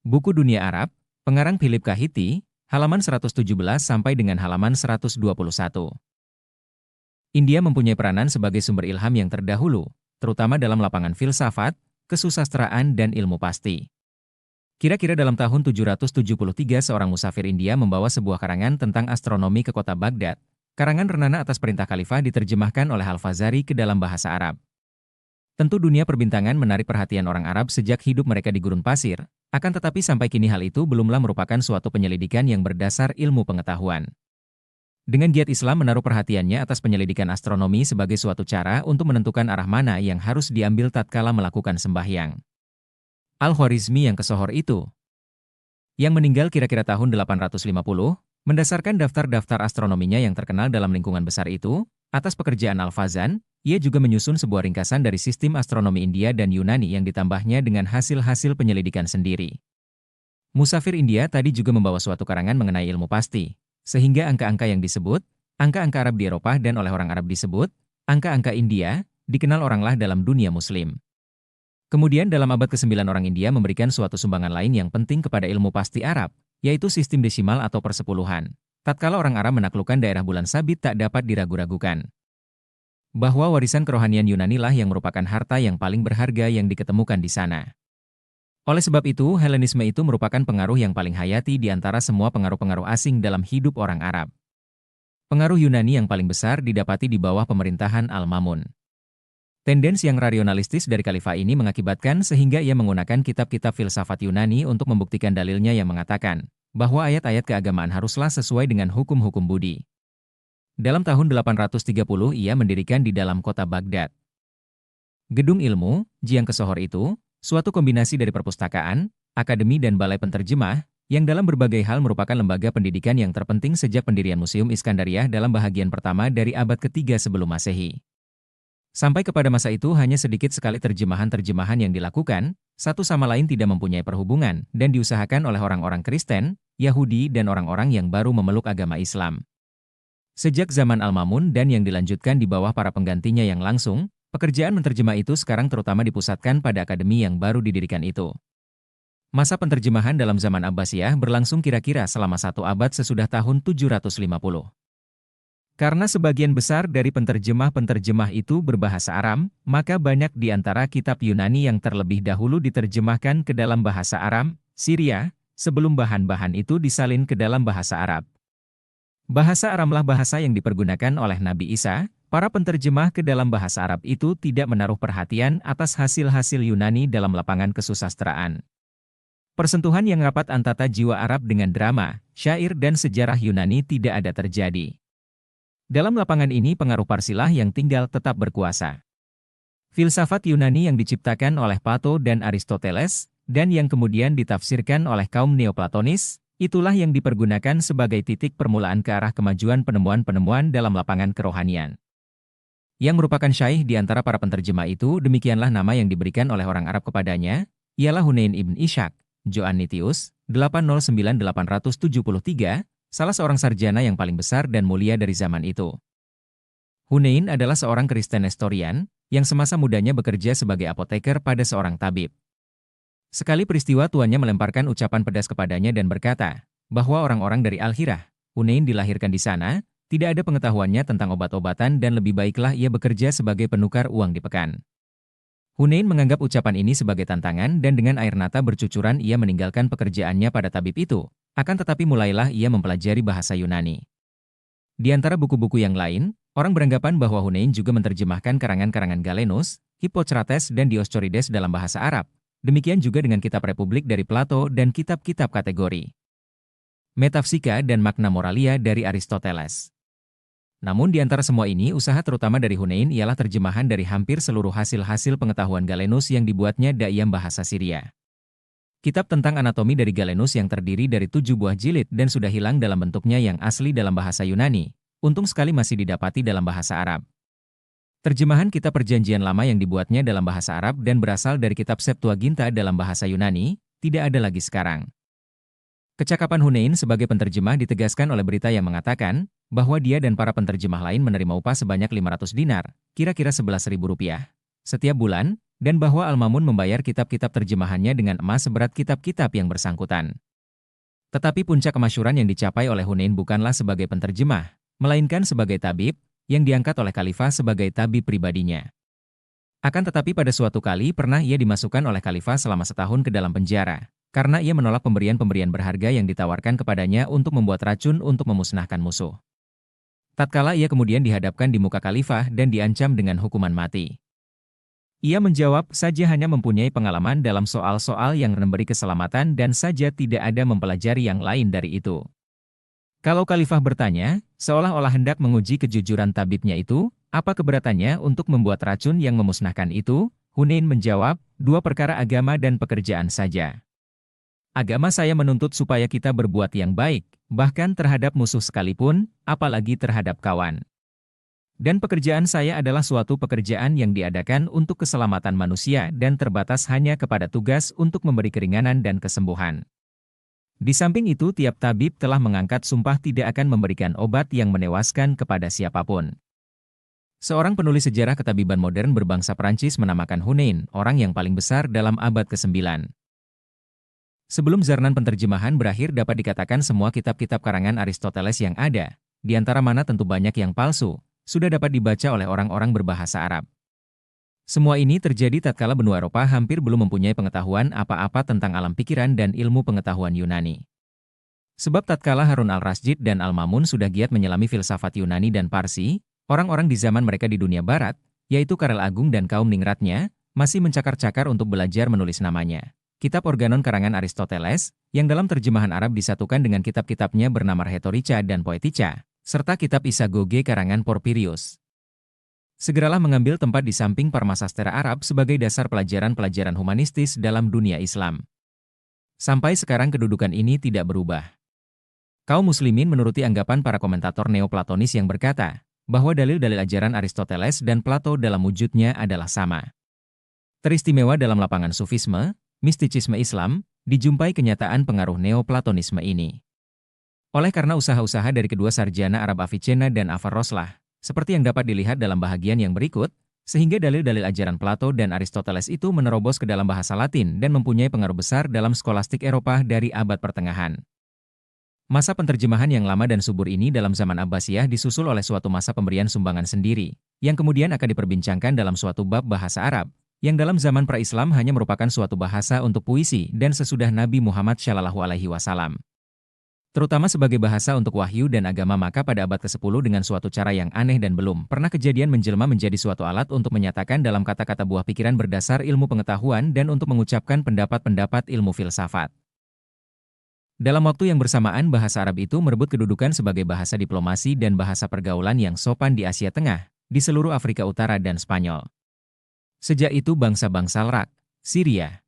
Buku Dunia Arab, pengarang Philip Kahiti, halaman 117 sampai dengan halaman 121. India mempunyai peranan sebagai sumber ilham yang terdahulu, terutama dalam lapangan filsafat, kesusastraan dan ilmu pasti. Kira-kira dalam tahun 773 seorang musafir India membawa sebuah karangan tentang astronomi ke kota Baghdad. Karangan Renana atas perintah khalifah diterjemahkan oleh Al-Fazari ke dalam bahasa Arab. Tentu dunia perbintangan menarik perhatian orang Arab sejak hidup mereka di gurun pasir, akan tetapi sampai kini hal itu belumlah merupakan suatu penyelidikan yang berdasar ilmu pengetahuan. Dengan giat Islam menaruh perhatiannya atas penyelidikan astronomi sebagai suatu cara untuk menentukan arah mana yang harus diambil tatkala melakukan sembahyang. Al-Khwarizmi yang kesohor itu, yang meninggal kira-kira tahun 850, mendasarkan daftar-daftar astronominya yang terkenal dalam lingkungan besar itu, atas pekerjaan Al-Fazan, ia juga menyusun sebuah ringkasan dari sistem astronomi India dan Yunani yang ditambahnya dengan hasil-hasil penyelidikan sendiri. Musafir India tadi juga membawa suatu karangan mengenai ilmu pasti, sehingga angka-angka yang disebut, angka-angka Arab di Eropa dan oleh orang Arab disebut, angka-angka India, dikenal oranglah dalam dunia Muslim. Kemudian dalam abad ke-9 orang India memberikan suatu sumbangan lain yang penting kepada ilmu pasti Arab, yaitu sistem desimal atau persepuluhan. Tatkala orang Arab menaklukkan daerah bulan sabit tak dapat diragu-ragukan bahwa warisan kerohanian Yunani lah yang merupakan harta yang paling berharga yang diketemukan di sana. Oleh sebab itu, Helenisme itu merupakan pengaruh yang paling hayati di antara semua pengaruh-pengaruh asing dalam hidup orang Arab. Pengaruh Yunani yang paling besar didapati di bawah pemerintahan Al-Mamun. Tendensi yang rasionalistis dari khalifah ini mengakibatkan sehingga ia menggunakan kitab-kitab filsafat Yunani untuk membuktikan dalilnya yang mengatakan bahwa ayat-ayat keagamaan haruslah sesuai dengan hukum-hukum budi. Dalam tahun 830 ia mendirikan di dalam kota Baghdad Gedung Ilmu, Jiang Kesohor itu, suatu kombinasi dari perpustakaan, akademi dan balai penterjemah, yang dalam berbagai hal merupakan lembaga pendidikan yang terpenting sejak pendirian Museum Iskandariah dalam bahagian pertama dari abad ketiga sebelum Masehi. Sampai kepada masa itu hanya sedikit sekali terjemahan-terjemahan yang dilakukan, satu sama lain tidak mempunyai perhubungan, dan diusahakan oleh orang-orang Kristen, Yahudi dan orang-orang yang baru memeluk agama Islam. Sejak zaman Al-Mamun dan yang dilanjutkan di bawah para penggantinya yang langsung, pekerjaan menterjemah itu sekarang terutama dipusatkan pada akademi yang baru didirikan itu. Masa penterjemahan dalam zaman Abbasiyah berlangsung kira-kira selama 1 abad sesudah tahun 750. Karena sebagian besar dari penterjemah-penterjemah itu berbahasa Aram, maka banyak di antara kitab Yunani yang terlebih dahulu diterjemahkan ke dalam bahasa Aram, Syria, sebelum bahan-bahan itu disalin ke dalam bahasa Arab. Bahasa Aramlah bahasa yang dipergunakan oleh Nabi Isa. Para penterjemah ke dalam bahasa Arab itu tidak menaruh perhatian atas hasil-hasil Yunani dalam lapangan kesusastraan. Persentuhan yang rapat antara jiwa Arab dengan drama, syair dan sejarah Yunani tidak ada terjadi. Dalam lapangan ini pengaruh Parsilah yang tinggal tetap berkuasa. Filsafat Yunani yang diciptakan oleh Plato dan Aristoteles, dan yang kemudian ditafsirkan oleh kaum Neoplatonis, itulah yang dipergunakan sebagai titik permulaan ke arah kemajuan penemuan-penemuan dalam lapangan kerohanian. Yang merupakan syaikh di antara para penterjemah itu, demikianlah nama yang diberikan oleh orang Arab kepadanya, ialah Hunain ibn Ishaq, Joannitius, 809-873, salah seorang sarjana yang paling besar dan mulia dari zaman itu. Hunain adalah seorang Kristen Nestorian, yang semasa mudanya bekerja sebagai apoteker pada seorang tabib. Sekali peristiwa tuannya melemparkan ucapan pedas kepadanya dan berkata, bahwa orang-orang dari Al-Hirah, Hunain dilahirkan di sana, tidak ada pengetahuannya tentang obat-obatan dan lebih baiklah ia bekerja sebagai penukar uang di pekan. Hunain menganggap ucapan ini sebagai tantangan dan dengan air mata bercucuran ia meninggalkan pekerjaannya pada tabib itu, akan tetapi mulailah ia mempelajari bahasa Yunani. Di antara buku-buku yang lain, orang beranggapan bahwa Hunain juga menerjemahkan karangan-karangan Galenus, Hippocrates dan Dioscorides dalam bahasa Arab. Demikian juga dengan kitab Republik dari Plato dan kitab-kitab kategori Metafsika dan Magna Moralia dari Aristoteles. Namun di antara semua ini usaha terutama dari Hunain ialah terjemahan dari hampir seluruh hasil-hasil pengetahuan Galenus yang dibuatnya dalam bahasa Syria. Kitab tentang anatomi dari Galenus yang terdiri dari 7 buah jilid dan sudah hilang dalam bentuknya yang asli dalam bahasa Yunani, untung sekali masih didapati dalam bahasa Arab. Terjemahan kitab Perjanjian Lama yang dibuatnya dalam bahasa Arab dan berasal dari kitab Septuaginta dalam bahasa Yunani, tidak ada lagi sekarang. Kecakapan Hunain sebagai penterjemah ditegaskan oleh berita yang mengatakan bahwa dia dan para penterjemah lain menerima upah sebanyak 500 dinar, kira-kira 11.000 rupiah, setiap bulan, dan bahwa Al-Mamun membayar kitab-kitab terjemahannya dengan emas seberat kitab-kitab yang bersangkutan. Tetapi puncak kemasyhuran yang dicapai oleh Hunain bukanlah sebagai penterjemah, melainkan sebagai tabib, yang diangkat oleh khalifah sebagai tabib pribadinya. Akan tetapi pada suatu kali pernah ia dimasukkan oleh khalifah selama setahun ke dalam penjara, karena ia menolak pemberian-pemberian berharga yang ditawarkan kepadanya untuk membuat racun untuk memusnahkan musuh. Tatkala ia kemudian dihadapkan di muka khalifah dan diancam dengan hukuman mati. Ia menjawab saja hanya mempunyai pengalaman dalam soal-soal yang memberi keselamatan dan saja tidak ada mempelajari yang lain dari itu. Kalau khalifah bertanya, seolah-olah hendak menguji kejujuran tabibnya itu, apa keberatannya untuk membuat racun yang memusnahkan itu? Hunain menjawab, 2 perkara agama dan pekerjaan saja. Agama saya menuntut supaya kita berbuat yang baik, bahkan terhadap musuh sekalipun, apalagi terhadap kawan. Dan pekerjaan saya adalah suatu pekerjaan yang diadakan untuk keselamatan manusia dan terbatas hanya kepada tugas untuk memberi keringanan dan kesembuhan. Di samping itu tiap tabib telah mengangkat sumpah tidak akan memberikan obat yang menewaskan kepada siapapun. Seorang penulis sejarah ketabiban modern berbangsa Prancis menamakan Hunain, orang yang paling besar dalam abad ke-9. Sebelum zarnan penterjemahan berakhir dapat dikatakan semua kitab-kitab karangan Aristoteles yang ada, di antara mana tentu banyak yang palsu, sudah dapat dibaca oleh orang-orang berbahasa Arab. Semua ini terjadi tatkala benua Eropa hampir belum mempunyai pengetahuan apa-apa tentang alam pikiran dan ilmu pengetahuan Yunani. Sebab tatkala Harun al-Rasyid dan Al-Mamun sudah giat menyelami filsafat Yunani dan Parsi, orang-orang di zaman mereka di dunia barat, yaitu Karel Agung dan kaum ningratnya, masih mencakar-cakar untuk belajar menulis namanya. Kitab Organon karangan Aristoteles, yang dalam terjemahan Arab disatukan dengan kitab-kitabnya bernama Rhetorica dan Poetica, serta kitab Isagoge karangan Porphyrius. Segeralah mengambil tempat di samping Parmasastera Arab sebagai dasar pelajaran-pelajaran humanistis dalam dunia Islam. Sampai sekarang kedudukan ini tidak berubah. Kaum muslimin menuruti anggapan para komentator Neoplatonis yang berkata, bahwa dalil-dalil ajaran Aristoteles dan Plato dalam wujudnya adalah sama. Teristimewa dalam lapangan sufisme, mistisisme Islam, dijumpai kenyataan pengaruh Neoplatonisme ini. Oleh karena usaha-usaha dari kedua sarjana Arab Avicenna dan Averroeslah, seperti yang dapat dilihat dalam bahagian yang berikut, sehingga dalil-dalil ajaran Plato dan Aristoteles itu menerobos ke dalam bahasa Latin dan mempunyai pengaruh besar dalam skolastik Eropa dari abad pertengahan. Masa penterjemahan yang lama dan subur ini dalam zaman Abbasiyah disusul oleh suatu masa pemberian sumbangan sendiri, yang kemudian akan diperbincangkan dalam suatu bab bahasa Arab, yang dalam zaman pra-Islam hanya merupakan suatu bahasa untuk puisi dan sesudah Nabi Muhammad SAW. Terutama sebagai bahasa untuk wahyu dan agama maka pada abad ke-10 dengan suatu cara yang aneh dan belum pernah kejadian menjelma menjadi suatu alat untuk menyatakan dalam kata-kata buah pikiran berdasar ilmu pengetahuan dan untuk mengucapkan pendapat-pendapat ilmu filsafat. Dalam waktu yang bersamaan bahasa Arab itu merebut kedudukan sebagai bahasa diplomasi dan bahasa pergaulan yang sopan di Asia Tengah, di seluruh Afrika Utara dan Spanyol. Sejak itu bangsa-bangsa Irak, Syria,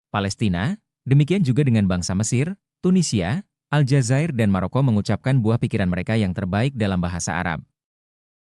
Palestina, demikian juga dengan bangsa Mesir, Tunisia, Aljazair dan Maroko mengucapkan buah pikiran mereka yang terbaik dalam bahasa Arab.